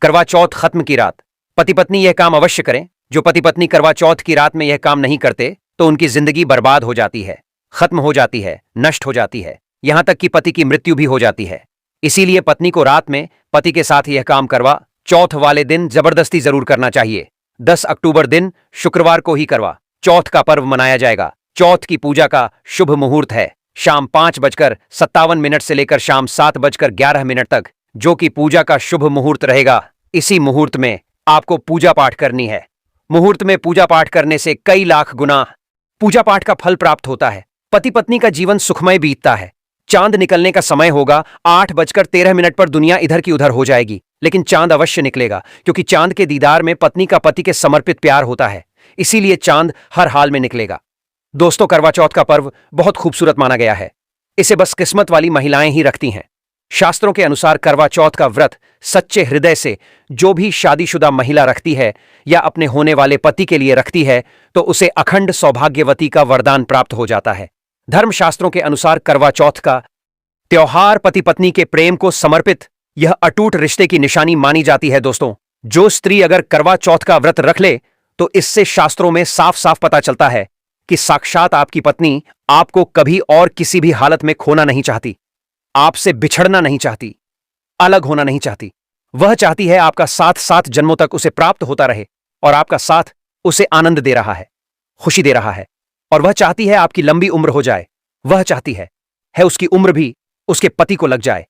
करवा चौथ खत्म की रात। पति पत्नी यह काम अवश्य करें। जो पति पत्नी करवा चौथ की रात में यह काम नहीं करते तो उनकी जिंदगी बर्बाद हो जाती है, खत्म हो जाती है, नष्ट हो जाती है, यहां तक कि पति की मृत्यु भी हो जाती है। इसीलिए पत्नी को रात में पति के साथ यह काम करवा चौथ वाले दिन जबरदस्ती जरूर करना चाहिए। 10 अक्टूबर दिन शुक्रवार को ही करवा चौथ का पर्व मनाया जाएगा। चौथ की पूजा का शुभ मुहूर्त है शाम 5:57 से लेकर शाम 7:11 तक, जो कि पूजा का शुभ मुहूर्त रहेगा। इसी मुहूर्त में आपको पूजा पाठ करनी है। मुहूर्त में पूजा पाठ करने से कई लाख गुना पूजा पाठ का फल प्राप्त होता है। पति पत्नी का जीवन सुखमय बीतता है। चांद निकलने का समय होगा 8:13 पर। दुनिया इधर की उधर हो जाएगी, लेकिन चांद अवश्य निकलेगा, क्योंकि चांद के दीदार में पत्नी का पति के समर्पित प्यार होता है। इसीलिए चांद हर हाल में निकलेगा। दोस्तों, करवा चौथ का पर्व बहुत खूबसूरत माना गया है। इसे बस किस्मत वाली महिलाएं ही रखती हैं। शास्त्रों के अनुसार करवा चौथ का व्रत सच्चे हृदय से जो भी शादीशुदा महिला रखती है या अपने होने वाले पति के लिए रखती है तो उसे अखंड सौभाग्यवती का वरदान प्राप्त हो जाता है। धर्मशास्त्रों के अनुसार करवा चौथ का त्योहार पति पत्नी के प्रेम को समर्पित यह अटूट रिश्ते की निशानी मानी जाती है। दोस्तों, जो स्त्री अगर करवा चौथ का व्रत रख ले तो इससे शास्त्रों में साफ साफ पता चलता है कि साक्षात आपकी पत्नी आपको कभी और किसी भी हालत में खोना नहीं चाहती, आपसे बिछड़ना नहीं चाहती, अलग होना नहीं चाहती। वह चाहती है आपका साथ 7 जन्मों तक उसे प्राप्त होता रहे, और आपका साथ उसे आनंद दे रहा है, खुशी दे रहा है, और वह चाहती है आपकी लंबी उम्र हो जाए। वह चाहती है उसकी उम्र भी उसके पति को लग जाए।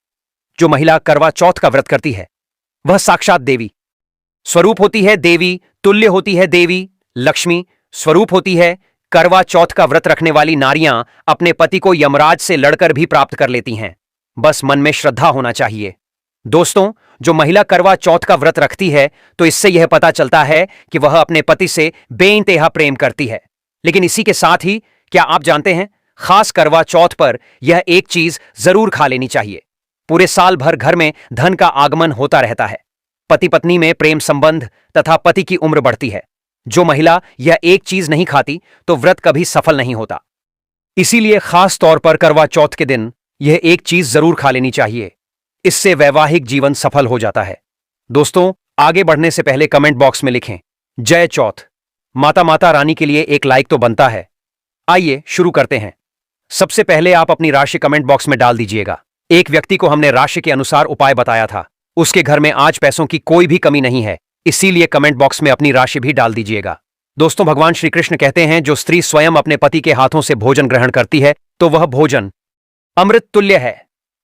जो महिला करवा चौथ का व्रत करती है वह साक्षात देवी स्वरूप होती है। देवी तुल्य होती है। देवी लक्ष्मी स्वरूप होती है। करवा चौथ का व्रत रखने वाली नारियां अपने पति को यमराज से लड़कर भी प्राप्त कर लेती हैं। बस मन में श्रद्धा होना चाहिए। दोस्तों, जो महिला करवा चौथ का व्रत रखती है तो इससे यह पता चलता है कि वह अपने पति से बेइंतहा प्रेम करती है। लेकिन इसी के साथ ही क्या आप जानते हैं, खास करवा चौथ पर यह एक चीज जरूर खा लेनी चाहिए। पूरे साल भर घर में धन का आगमन होता रहता है। पति पत्नी में प्रेम संबंध तथा पति की उम्र बढ़ती है। जो महिला यह एक चीज नहीं खाती तो व्रत कभी सफल नहीं होता। इसीलिए खास तौर पर करवा चौथ के दिन यह एक चीज जरूर खा लेनी चाहिए। इससे वैवाहिक जीवन सफल हो जाता है। दोस्तों, आगे बढ़ने से पहले कमेंट बॉक्स में लिखें जय चौथ। माता रानी के लिए एक लाइक तो बनता है। आइए शुरू करते हैं। सबसे पहले आप अपनी राशि कमेंट बॉक्स में डाल दीजिएगा। एक व्यक्ति को हमने राशि के अनुसार उपाय बताया था। उसके घर में आज पैसों की कोई भी कमी नहीं है, इसीलिए कमेंट बॉक्स में अपनी राशि भी डाल दीजिएगा। दोस्तों, भगवान श्री कृष्ण कहते हैं जो स्त्री स्वयं अपने पति के हाथों से भोजन ग्रहण करती है तो वह भोजन अमृत तुल्य है।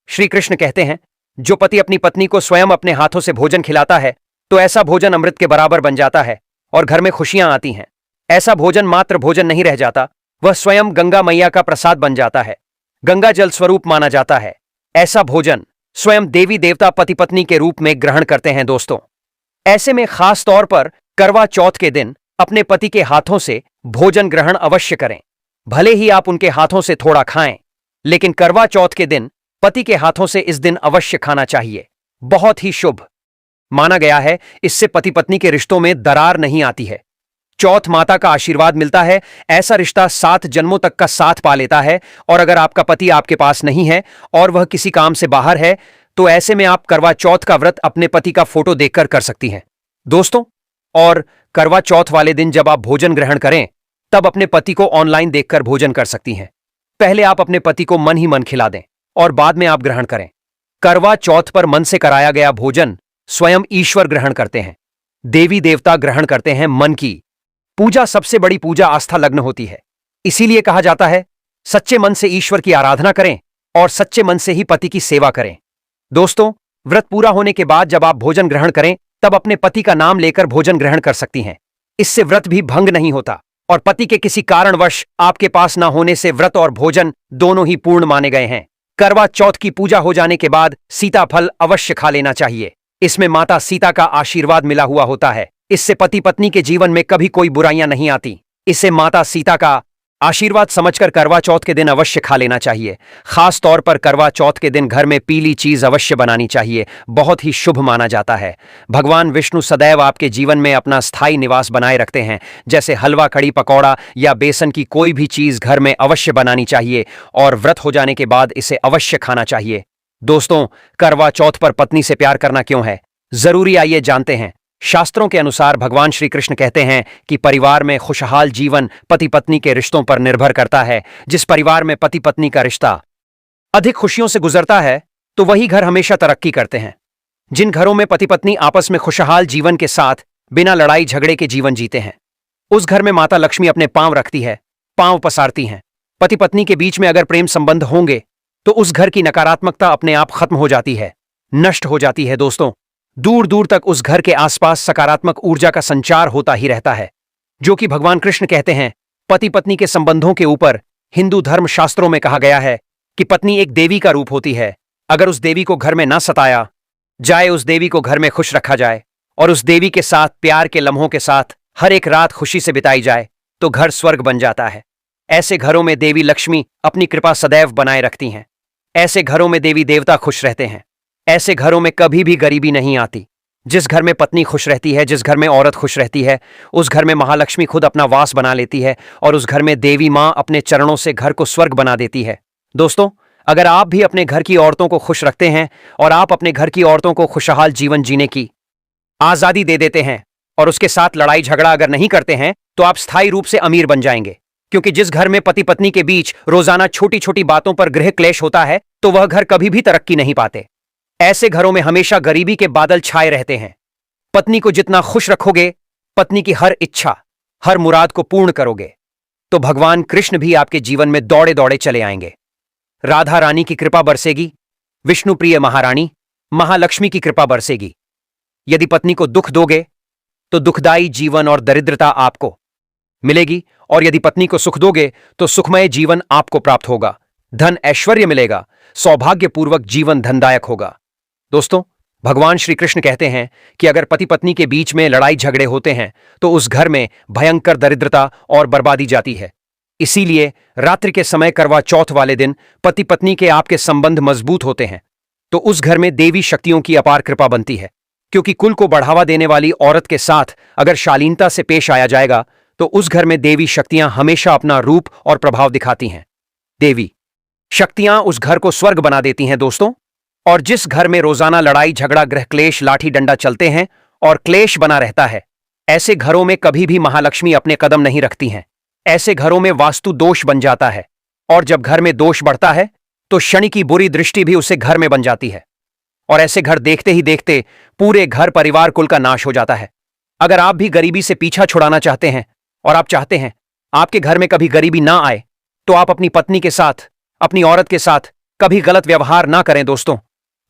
श्री कृष्ण कहते हैं जो पति अपनी पत्नी को स्वयं अपने हाथों से भोजन खिलाता है तो ऐसा भोजन अमृत के बराबर बन जाता है और घर में खुशियां आती हैं। ऐसा भोजन मात्र भोजन नहीं रह जाता, वह स्वयं गंगा मैया का प्रसाद बन जाता है, गंगा जल स्वरूप माना जाता है। ऐसा भोजन स्वयं देवी देवता पति पत्नी के रूप में ग्रहण करते हैं। दोस्तों, ऐसे में खास तौर पर करवा चौथ के दिन अपने पति के हाथों से भोजन ग्रहण अवश्य करें। भले ही आप उनके हाथों से थोड़ा खाएं, लेकिन करवा चौथ के दिन पति के हाथों से इस दिन अवश्य खाना चाहिए। बहुत ही शुभ माना गया है। इससे पति पत्नी के रिश्तों में दरार नहीं आती है। चौथ माता का आशीर्वाद मिलता है। ऐसा रिश्ता 7 जन्मों तक का साथ पा लेता है। और अगर आपका पति आपके पास नहीं है और वह किसी काम से बाहर है तो ऐसे में आप करवा चौथ का व्रत अपने पति का फोटो देखकर कर सकती हैं। दोस्तों, और करवा चौथ वाले दिन जब आप भोजन ग्रहण करें तब अपने पति को ऑनलाइन देखकर भोजन कर सकती हैं। पहले आप अपने पति को मन ही मन खिला दें और बाद में आप ग्रहण करें। करवा चौथ पर मन से कराया गया भोजन स्वयं ईश्वर ग्रहण करते हैं, देवी देवता ग्रहण करते हैं। मन की पूजा सबसे बड़ी पूजा आस्था लग्न होती है। इसीलिए कहा जाता है सच्चे मन से ईश्वर की आराधना करें और सच्चे मन से ही पति की सेवा करें। दोस्तों, व्रत पूरा होने के बाद जब आप भोजन ग्रहण करें तब अपने पति का नाम लेकर भोजन ग्रहण कर सकती हैं। इससे व्रत भी भंग नहीं होता और पति के किसी कारणवश आपके पास न होने से व्रत और भोजन दोनों ही पूर्ण माने गए हैं। करवा चौथ की पूजा हो जाने के बाद सीताफल अवश्य खा लेना चाहिए। इसमें माता सीता का आशीर्वाद मिला हुआ होता है। इससे पति पत्नी के जीवन में कभी कोई बुराइयां नहीं आती। इसे माता सीता का आशीर्वाद समझकर करवा चौथ के दिन अवश्य खा लेना चाहिए। खास तौर पर करवा चौथ के दिन घर में पीली चीज अवश्य बनानी चाहिए। बहुत ही शुभ माना जाता है। भगवान विष्णु सदैव आपके जीवन में अपना स्थायी निवास बनाए रखते हैं। जैसे हलवा, कड़ी, पकौड़ा या बेसन की कोई भी चीज घर में अवश्य बनानी चाहिए और व्रत हो जाने के बाद इसे अवश्य खाना चाहिए। दोस्तों, करवा चौथ पर पत्नी से प्यार करना क्यों है? जरूरी आइए जानते हैं। शास्त्रों के अनुसार भगवान श्री कृष्ण कहते हैं कि परिवार में खुशहाल जीवन पति पत्नी के रिश्तों पर निर्भर करता है। जिस परिवार में पति पत्नी का रिश्ता अधिक खुशियों से गुजरता है तो वही घर हमेशा तरक्की करते हैं। जिन घरों में पति पत्नी आपस में खुशहाल जीवन के साथ बिना लड़ाई झगड़े के जीवन जीते हैं, उस घर में माता लक्ष्मी अपने पांव रखती है, पांव पसारती हैं। पति पत्नी के बीच में अगर प्रेम संबंध होंगे तो उस घर की नकारात्मकता अपने आप खत्म हो जाती है, नष्ट हो जाती है। दोस्तों, दूर दूर तक उस घर के आसपास सकारात्मक ऊर्जा का संचार होता ही रहता है, जो कि भगवान कृष्ण कहते हैं। पति पत्नी के संबंधों के ऊपर हिंदू धर्म शास्त्रों में कहा गया है कि पत्नी एक देवी का रूप होती है। अगर उस देवी को घर में न सताया जाए, उस देवी को घर में खुश रखा जाए और उस देवी के साथ प्यार के लम्हों के साथ हर एक रात खुशी से बिताई जाए तो घर स्वर्ग बन जाता है। ऐसे घरों में देवी लक्ष्मी अपनी कृपा सदैव बनाए रखती हैं। ऐसे घरों में देवी देवता खुश रहते हैं। ऐसे घरों में कभी भी गरीबी नहीं आती। जिस घर में पत्नी खुश रहती है, जिस घर में औरत खुश रहती है, उस घर में महालक्ष्मी खुद अपना वास बना लेती है और उस घर में देवी मां अपने चरणों से घर को स्वर्ग बना देती है। दोस्तों, अगर आप भी अपने घर की औरतों को खुश रखते हैं और आप अपने घर की औरतों को खुशहाल जीवन जीने की आजादी दे देते हैं और उसके साथ लड़ाई झगड़ा अगर नहीं करते हैं, तो आप स्थायी रूप से अमीर बन जाएंगे। क्योंकि जिस घर में पति पत्नी के बीच रोजाना छोटी छोटी बातों पर गृह क्लेश होता है, तो वह घर कभी भी तरक्की नहीं पाते। ऐसे घरों में हमेशा गरीबी के बादल छाए रहते हैं। पत्नी को जितना खुश रखोगे, पत्नी की हर इच्छा, हर मुराद को पूर्ण करोगे, तो भगवान कृष्ण भी आपके जीवन में दौड़े दौड़े चले आएंगे। राधा रानी की कृपा बरसेगी, विष्णु प्रिय महारानी महालक्ष्मी की कृपा बरसेगी। यदि पत्नी को दुख दोगे तो दुखदाई जीवन और दरिद्रता आपको मिलेगी, और यदि पत्नी को सुख दोगे तो सुखमय जीवन आपको प्राप्त होगा। धन ऐश्वर्य मिलेगा, सौभाग्यपूर्वक जीवन धनदायक होगा। दोस्तों, भगवान श्री कृष्ण कहते हैं कि अगर पति पत्नी के बीच में लड़ाई झगड़े होते हैं तो उस घर में भयंकर दरिद्रता और बर्बादी जाती है। इसीलिए रात्रि के समय करवा चौथ वाले दिन पति पत्नी के आपके संबंध मजबूत होते हैं तो उस घर में देवी शक्तियों की अपार कृपा बनती है। क्योंकि कुल को बढ़ावा देने वाली औरत के साथ अगर शालीनता से पेश आया जाएगा तो उस घर में देवी शक्तियां हमेशा अपना रूप और प्रभाव दिखाती हैं। देवी शक्तियां उस घर को स्वर्ग बना देती हैं। दोस्तों, और जिस घर में रोजाना लड़ाई झगड़ा गृह क्लेश लाठी डंडा चलते हैं और क्लेश बना रहता है, ऐसे घरों में कभी भी महालक्ष्मी अपने कदम नहीं रखती हैं। ऐसे घरों में वास्तु दोष बन जाता है, और जब घर में दोष बढ़ता है तो शनि की बुरी दृष्टि भी उसे घर में बन जाती है, और ऐसे घर देखते ही देखते पूरे घर परिवार कुल का नाश हो जाता है। अगर आप भी गरीबी से पीछा छुड़ाना चाहते हैं और आप चाहते हैं आपके घर में कभी गरीबी ना आए, तो आप अपनी पत्नी के साथ, अपनी औरत के साथ कभी गलत व्यवहार ना करें। दोस्तों,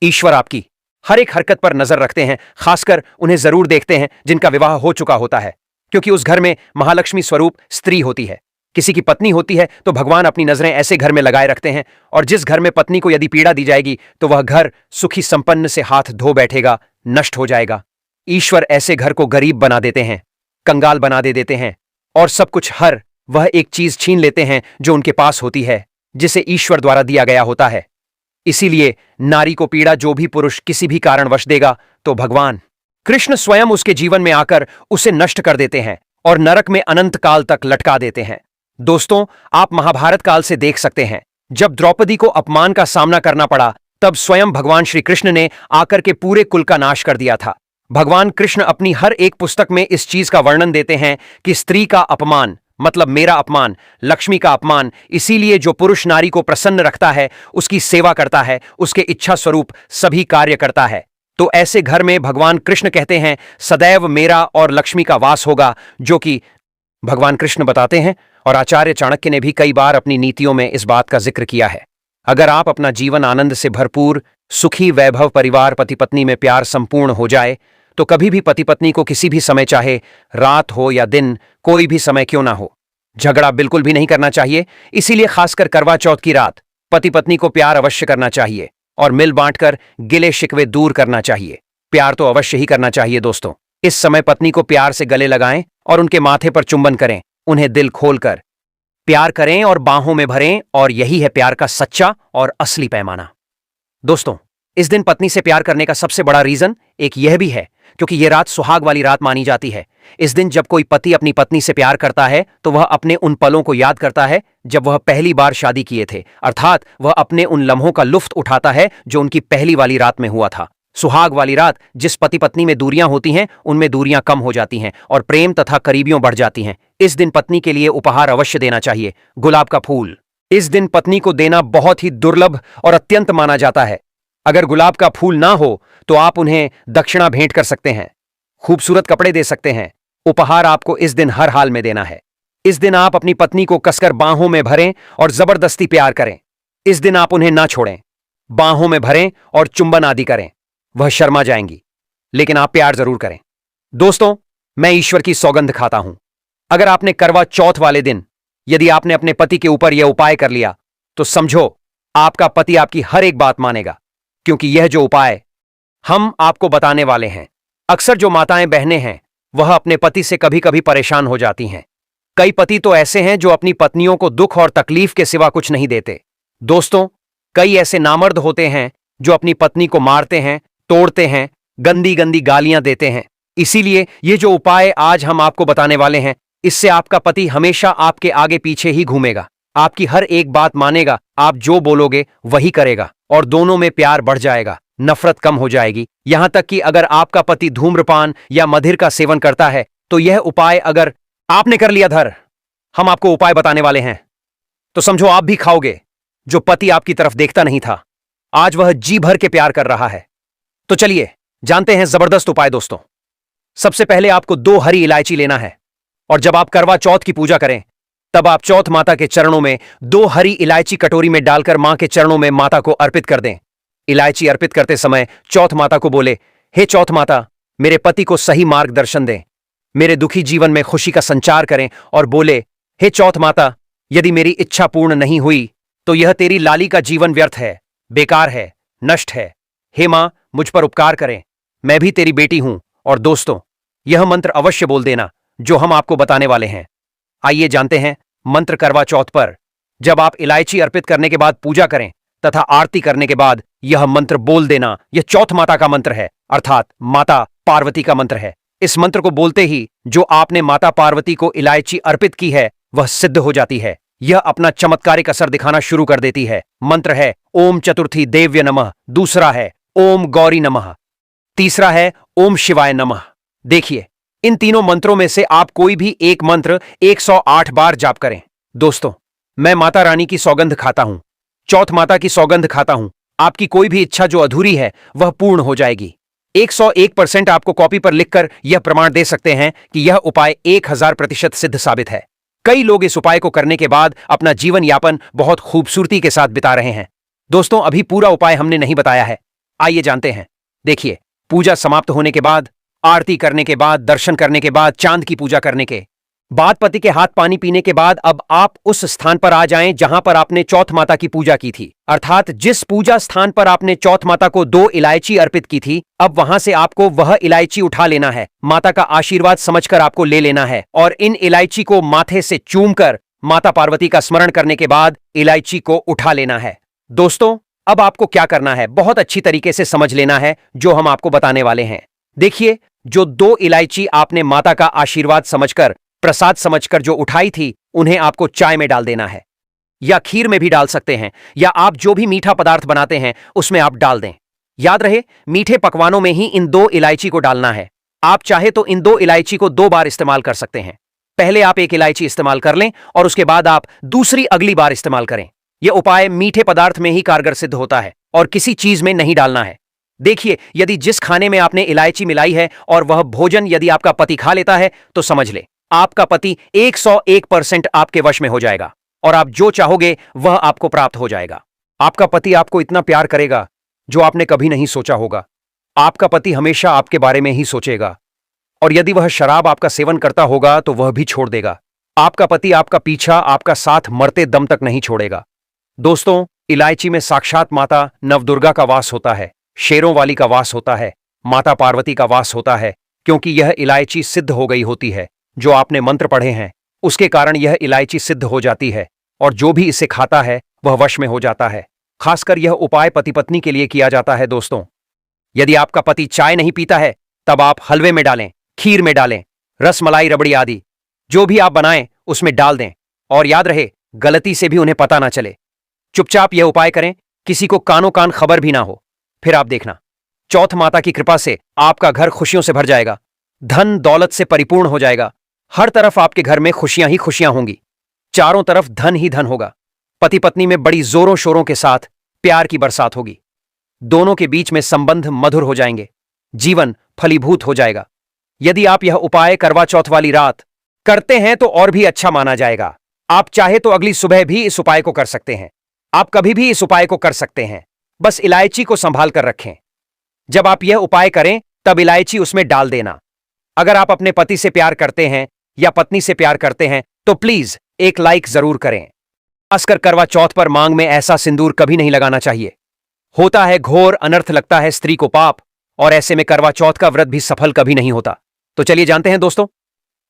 ईश्वर आपकी हर एक हरकत पर नजर रखते हैं, खासकर उन्हें जरूर देखते हैं जिनका विवाह हो चुका होता है, क्योंकि उस घर में महालक्ष्मी स्वरूप स्त्री होती है। किसी की पत्नी होती है तो भगवान अपनी नजरें ऐसे घर में लगाए रखते हैं, और जिस घर में पत्नी को यदि पीड़ा दी जाएगी तो वह घर सुखी संपन्न से हाथ धो बैठेगा, नष्ट हो जाएगा। ईश्वर ऐसे घर को गरीब बना देते हैं, कंगाल बना देते हैं, और सब कुछ हर वह एक चीज छीन लेते हैं जो उनके पास होती है, जिसे ईश्वर द्वारा दिया गया होता है। इसीलिए नारी को पीड़ा जो भी पुरुष किसी भी कारणवश देगा तो भगवान कृष्ण स्वयं उसके जीवन में आकर उसे नष्ट कर देते हैं और नरक में अनंत काल तक लटका देते हैं। दोस्तों, आप महाभारत काल से देख सकते हैं, जब द्रौपदी को अपमान का सामना करना पड़ा तब स्वयं भगवान श्री कृष्ण ने आकर के पूरे कुल का नाश कर दिया था। भगवान कृष्ण अपनी हर एक पुस्तक में इस चीज का वर्णन देते हैं कि स्त्री का अपमान मतलब मेरा अपमान, लक्ष्मी का अपमान। इसीलिए जो पुरुष नारी को प्रसन्न रखता है, उसकी सेवा करता है, उसके इच्छा स्वरूप सभी कार्य करता है, तो ऐसे घर में भगवान कृष्ण कहते हैं सदैव मेरा और लक्ष्मी का वास होगा, जो कि भगवान कृष्ण बताते हैं। और आचार्य चाणक्य ने भी कई बार अपनी नीतियों में इस बात का जिक्र किया है। अगर आप अपना जीवन आनंद से भरपूर सुखी वैभव परिवार पति पत्नी में प्यार संपूर्ण हो जाए, तो कभी भी पति पत्नी को किसी भी समय, चाहे रात हो या दिन, कोई भी समय क्यों ना हो, झगड़ा बिल्कुल भी नहीं करना चाहिए। इसीलिए खासकर करवा चौथ की रात पति पत्नी को प्यार अवश्य करना चाहिए और मिल बांटकर गिले शिकवे दूर करना चाहिए। प्यार तो अवश्य ही करना चाहिए। दोस्तों, इस समय पत्नी को प्यार से गले लगाएं और उनके माथे पर चुंबन करें, उन्हें दिल खोलकर प्यार करें और बाहों में भरें, और यही है प्यार का सच्चा और असली पैमाना। दोस्तों, इस दिन पत्नी से प्यार करने का सबसे बड़ा रीजन एक यह भी है क्योंकि यह रात सुहाग वाली रात मानी जाती है। इस दिन जब कोई पति अपनी पत्नी से प्यार करता है तो वह अपने उन पलों को याद करता है जब वह पहली बार शादी किए थे, अर्थात वह अपने उन लम्हों का लुत्फ उठाता है जो उनकी पहली वाली रात में हुआ था। सुहाग वाली रात जिस पति पत्नी में दूरियां होती हैं उनमें दूरियां कम हो जाती हैं और प्रेम तथा करीबियों बढ़ जाती हैं। इस दिन पत्नी के लिए उपहार अवश्य देना चाहिए। गुलाब का फूल इस दिन पत्नी को देना बहुत ही दुर्लभ और अत्यंत माना जाता है। अगर गुलाब का फूल ना हो तो आप उन्हें दक्षिणा भेंट कर सकते हैं, खूबसूरत कपड़े दे सकते हैं। उपहार आपको इस दिन हर हाल में देना है। इस दिन आप अपनी पत्नी को कसकर बाहों में भरें और जबरदस्ती प्यार करें। इस दिन आप उन्हें ना छोड़ें, बाहों में भरें और चुंबन आदि करें। वह शर्मा जाएंगी, लेकिन आप प्यार जरूर करें। दोस्तों, मैं ईश्वर की सौगंध खाता हूं, अगर आपने करवा चौथ वाले दिन यदि आपने अपने पति के ऊपर यह उपाय कर लिया तो समझो आपका पति आपकी हर एक बात मानेगा, क्योंकि यह जो उपाय हम आपको बताने वाले हैं, अक्सर जो माताएं बहनें हैं वह अपने पति से कभी कभी परेशान हो जाती हैं। कई पति तो ऐसे हैं जो अपनी पत्नियों को दुख और तकलीफ के सिवा कुछ नहीं देते। दोस्तों, कई ऐसे नामर्द होते हैं जो अपनी पत्नी को मारते हैं, तोड़ते हैं, गंदी गंदी गालियां देते हैं। इसीलिए ये जो उपाय आज हम आपको बताने वाले हैं, इससे आपका पति हमेशा आपके आगे पीछे ही घूमेगा, आपकी हर एक बात मानेगा, आप जो बोलोगे वही करेगा और दोनों में प्यार बढ़ जाएगा, नफरत कम हो जाएगी। यहां तक कि अगर आपका पति धूम्रपान या मदिर का सेवन करता है तो यह उपाय अगर आपने कर लिया धर, हम आपको उपाय बताने वाले हैं, तो समझो आप भी खाओगे। जो पति आपकी तरफ देखता नहीं था, आज वह जी भर के प्यार कर रहा है। तो चलिए जानते हैं जबरदस्त उपाय। दोस्तों, सबसे पहले आपको 2 हरी इलायची लेना है और जब आप करवा चौथ की पूजा करें तब आप चौथ माता के चरणों में 2 हरी इलायची कटोरी में डालकर मां के चरणों में माता को अर्पित कर दें। इलायची अर्पित करते समय चौथ माता को बोले, हे चौथ माता, मेरे पति को सही मार्गदर्शन दें, मेरे दुखी जीवन में खुशी का संचार करें। और बोले, हे चौथ माता, यदि मेरी इच्छा पूर्ण नहीं हुई तो यह तेरी लाली का जीवन व्यर्थ है, बेकार है, नष्ट है। हे मां, मुझ पर उपकार करें, मैं भी तेरी बेटी हूं। और दोस्तों, यह मंत्र अवश्य बोल देना जो हम आपको बताने वाले हैं। आइए जानते हैं मंत्र करवा चौथ पर। जब आप इलायची अर्पित करने के बाद पूजा करें तथा आरती करने के बाद यह मंत्र बोल देना। यह चौथ माता का मंत्र है, अर्थात माता पार्वती का मंत्र है। इस मंत्र को बोलते ही जो आपने माता पार्वती को इलायची अर्पित की है वह सिद्ध हो जाती है। यह अपना चमत्कारिक असर दिखाना शुरू कर देती है। मंत्र है ओम चतुर्थी देव्य नमः, दूसरा है ओम गौरी नमः, तीसरा है ओम शिवाय नमः। देखिए, इन तीनों मंत्रों में से आप कोई भी एक मंत्र 108 बार जाप करें। दोस्तों, मैं माता रानी की सौगंध खाता हूं, चौथ माता की सौगंध खाता हूं, आपकी कोई भी इच्छा जो अधूरी है वह पूर्ण हो जाएगी। 101% आपको कॉपी पर लिखकर यह प्रमाण दे सकते हैं कि यह उपाय 1000% सिद्ध साबित है। कई लोग इस उपाय को करने के बाद अपना जीवन यापन बहुत खूबसूरती के साथ बिता रहे हैं। दोस्तों, अभी पूरा उपाय हमने नहीं बताया है, आइए जानते हैं। देखिए, पूजा समाप्त होने के बाद, आरती करने के बाद, दर्शन करने के बाद, चांद की पूजा करने के बाद, पति के हाथ पानी पीने के बाद अब आप उस स्थान पर आ जाएं जहां पर आपने चौथ माता की पूजा की थी। अर्थात जिस पूजा स्थान पर आपने चौथ माता को 2 इलायची अर्पित की थी, अब वहां से आपको वह इलायची उठा लेना है। माता का आशीर्वाद समझकर आपको ले लेना है और इन इलायची को माथे से चूमकर माता पार्वती का स्मरण करने के बाद इलायची को उठा लेना है। दोस्तों, अब आपको क्या करना है बहुत अच्छी तरीके से समझ लेना है जो हम आपको बताने वाले हैं। देखिए, जो 2 इलायची आपने माता का आशीर्वाद समझकर, प्रसाद समझकर जो उठाई थी, उन्हें आपको चाय में डाल देना है या खीर में भी डाल सकते हैं, या आप जो भी मीठा पदार्थ बनाते हैं उसमें आप डाल दें। याद रहे, मीठे पकवानों में ही इन 2 इलायची को डालना है। आप चाहे तो इन 2 इलायची को 2 बार इस्तेमाल कर सकते हैं। पहले आप 1 इलायची इस्तेमाल कर लें और उसके बाद आप दूसरी अगली बार इस्तेमाल करें। यह उपाय मीठे पदार्थ में ही कारगर सिद्ध होता है और किसी चीज में नहीं डालना है। देखिए, यदि जिस खाने में आपने इलायची मिलाई है और वह भोजन यदि आपका पति खा लेता है तो समझ ले आपका पति 101% आपके वश में हो जाएगा और आप जो चाहोगे वह आपको प्राप्त हो जाएगा। आपका पति आपको इतना प्यार करेगा जो आपने कभी नहीं सोचा होगा। आपका पति हमेशा आपके बारे में ही सोचेगा और यदि वह शराब आपका सेवन करता होगा तो वह भी छोड़ देगा। आपका पति आपका पीछा, आपका साथ मरते दम तक नहीं छोड़ेगा। दोस्तों, इलायची में साक्षात माता नवदुर्गा का वास होता है, शेरों वाली का वास होता है, माता पार्वती का वास होता है, क्योंकि यह इलायची सिद्ध हो गई होती है। जो आपने मंत्र पढ़े हैं उसके कारण यह इलायची सिद्ध हो जाती है और जो भी इसे खाता है वह वश में हो जाता है। खासकर यह उपाय पति पत्नी के लिए किया जाता है। दोस्तों, यदि आपका पति चाय नहीं पीता है तब आप हलवे में डालें, खीर में डालें, रस मलाई रबड़ी आदि जो भी आप बनाएं उसमें डाल दें और याद रहे गलती से भी उन्हें पता ना चले। चुपचाप यह उपाय करें, किसी को कानो कान खबर भी ना हो। फिर आप देखना चौथ माता की कृपा से आपका घर खुशियों से भर जाएगा, धन दौलत से परिपूर्ण हो जाएगा। हर तरफ आपके घर में खुशियां ही खुशियां होंगी, चारों तरफ धन ही धन होगा। पति पत्नी में बड़ी जोरों शोरों के साथ प्यार की बरसात होगी, दोनों के बीच में संबंध मधुर हो जाएंगे, जीवन फलीभूत हो जाएगा। यदि आप यह उपाय करवा चौथ वाली रात करते हैं तो और भी अच्छा माना जाएगा। आप चाहे तो अगली सुबह भी इस उपाय को कर सकते हैं, आप कभी भी इस उपाय को कर सकते हैं। बस इलायची को संभाल कर रखें। जब आप यह उपाय करें तब इलायची उसमें डाल देना। अगर आप अपने पति से प्यार करते हैं या पत्नी से प्यार करते हैं तो प्लीज एक लाइक जरूर करें। खासकर करवा चौथ पर मांग में ऐसा सिंदूर कभी नहीं लगाना चाहिए, होता है घोर अनर्थ, लगता है स्त्री को पाप, और ऐसे में करवा चौथ का व्रत भी सफल कभी नहीं होता। तो चलिए जानते हैं दोस्तों।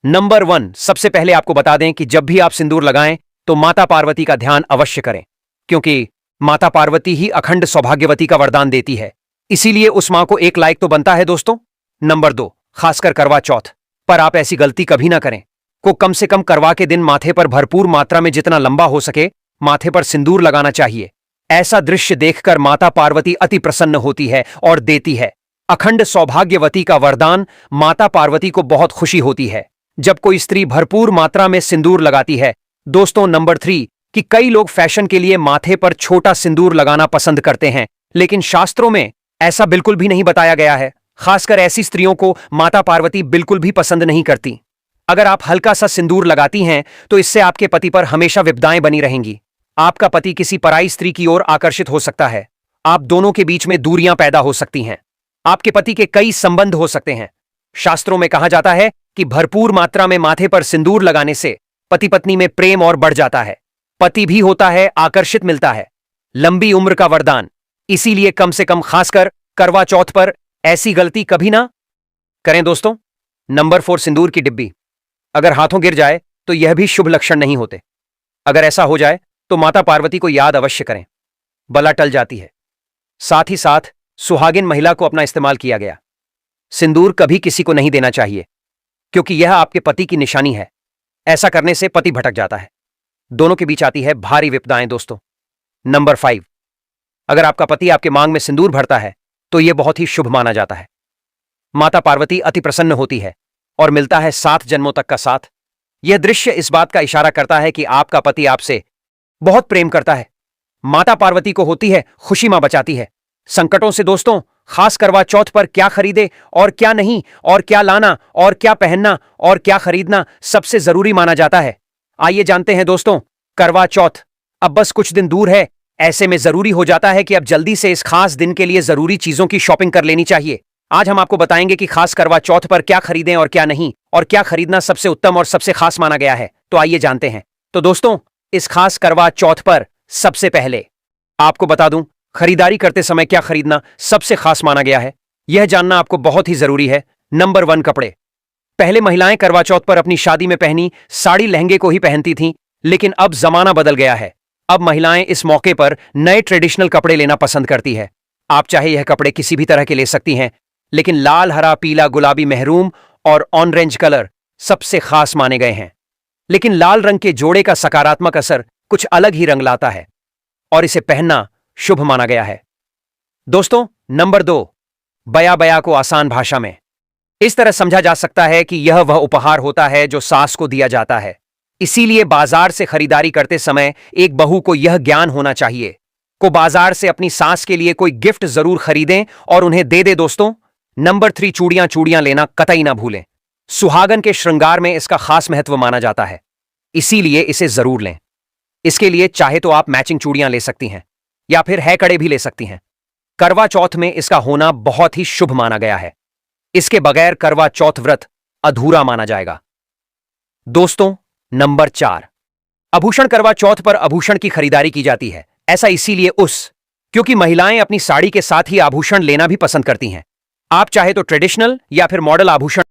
नंबर 1, सबसे पहले आपको बता दें कि जब भी आप सिंदूर लगाएं तो माता पार्वती का ध्यान अवश्य करें, क्योंकि माता पार्वती ही अखंड सौभाग्यवती का वरदान देती है, इसीलिए उस मां को एक लाइक तो बनता है दोस्तों। नंबर 2, खासकर करवा चौथ पर आप ऐसी गलती कभी ना करें। को कम से कम करवा के दिन माथे पर भरपूर मात्रा में जितना लंबा हो सके माथे पर सिंदूर लगाना चाहिए। ऐसा दृश्य देखकर माता पार्वती अति प्रसन्न होती है और देती है अखंड सौभाग्यवती का वरदान। माता पार्वती को बहुत खुशी होती है जब कोई स्त्री भरपूर मात्रा में सिंदूर लगाती है। दोस्तों नंबर 3 कि कई लोग फैशन के लिए माथे पर छोटा सिंदूर लगाना पसंद करते हैं, लेकिन शास्त्रों में ऐसा बिल्कुल भी नहीं बताया गया है। खासकर ऐसी स्त्रियों को माता पार्वती बिल्कुल भी पसंद नहीं करती। अगर आप हल्का सा सिंदूर लगाती हैं तो इससे आपके पति पर हमेशा विपदाएं बनी रहेंगी। आपका पति किसी पराई स्त्री की ओर आकर्षित हो सकता है, आप दोनों के बीच में दूरियां पैदा हो सकती हैं, आपके पति के कई संबंध हो सकते हैं। शास्त्रों में कहा जाता है कि भरपूर मात्रा में माथे पर सिंदूर लगाने से पति पत्नी में प्रेम और बढ़ जाता है, पति भी होता है आकर्षित मिलता है, लंबी उम्र का वरदान। इसीलिए कम से कम खासकर करवा चौथ पर ऐसी गलती कभी ना करें दोस्तों। नंबर 4, सिंदूर की डिब्बी अगर हाथों गिर जाए तो यह भी शुभ लक्षण नहीं होते। अगर ऐसा हो जाए तो माता पार्वती को याद अवश्य करें, बला टल जाती है। साथ ही साथ सुहागिन महिला को अपना इस्तेमाल किया गया सिंदूर कभी किसी को नहीं देना चाहिए, क्योंकि यह आपके पति की निशानी है। ऐसा करने से पति भटक जाता है, दोनों के बीच आती है भारी विपदाएं दोस्तों। नंबर 5, अगर आपका पति आपके मांग में सिंदूर भरता है तो यह बहुत ही शुभ माना जाता है। माता पार्वती अति प्रसन्न होती है और मिलता है 7 जन्मों तक का साथ। यह दृश्य इस बात का इशारा करता है कि आपका पति आपसे बहुत प्रेम करता है। माता पार्वती को होती है खुशी, मां बचाती है संकटों से। दोस्तों खास करवा चौथ पर क्या खरीदे और क्या नहीं, और क्या लाना और क्या पहनना और क्या खरीदना सबसे जरूरी माना जाता है। आइए जानते हैं दोस्तों। करवा चौथ अब बस कुछ दिन दूर है, ऐसे में जरूरी हो जाता है कि अब जल्दी से इस खास दिन के लिए जरूरी चीजों की शॉपिंग कर लेनी चाहिए। आज हम आपको बताएंगे कि खास करवा चौथ पर क्या खरीदें और क्या नहीं, और क्या खरीदना सबसे उत्तम और सबसे खास माना गया है। तो आइए जानते हैं। तो दोस्तों इस खास करवा चौथ पर सबसे पहले आपको बता दूं, खरीदारी करते समय क्या खरीदना सबसे खास माना गया है, यह जानना आपको बहुत ही जरूरी है। नंबर 1, कपड़े। पहले महिलाएं करवा चौथ पर अपनी शादी में पहनी साड़ी लहंगे को ही पहनती थीं, लेकिन अब जमाना बदल गया है। अब महिलाएं इस मौके पर नए ट्रेडिशनल कपड़े लेना पसंद करती है। आप चाहे यह कपड़े किसी भी तरह के ले सकती हैं, लेकिन लाल, हरा, पीला, गुलाबी, मेहरून और ऑरेंज कलर सबसे खास माने गए हैं। लेकिन लाल रंग के जोड़े का सकारात्मक असर कुछ अलग ही रंग लाता है और इसे पहनना शुभ माना गया है। दोस्तों नंबर 2, बया बया को आसान भाषा में इस तरह समझा जा सकता है कि यह वह उपहार होता है जो सास को दिया जाता है। इसीलिए बाजार से खरीदारी करते समय एक बहू को यह ज्ञान होना चाहिए को बाजार से अपनी सास के लिए कोई गिफ्ट जरूर खरीदें और उन्हें दे दे दोस्तों। नंबर 3, चूड़ियां लेना कतई ना भूलें। सुहागन के श्रृंगार में इसका खास महत्व माना जाता है, इसीलिए इसे जरूर लें। इसके लिए चाहे तो आप मैचिंग चूड़ियां ले सकती हैं या फिर है कड़े भी ले सकती हैं। करवा चौथ में इसका होना बहुत ही शुभ माना गया है, इसके बगैर करवा चौथ व्रत अधूरा माना जाएगा। दोस्तों नंबर 4, आभूषण। करवा चौथ पर आभूषण की खरीदारी की जाती है। ऐसा इसीलिए क्योंकि महिलाएं अपनी साड़ी के साथ ही आभूषण लेना भी पसंद करती हैं। आप चाहे तो ट्रेडिशनल या फिर मॉडल आभूषण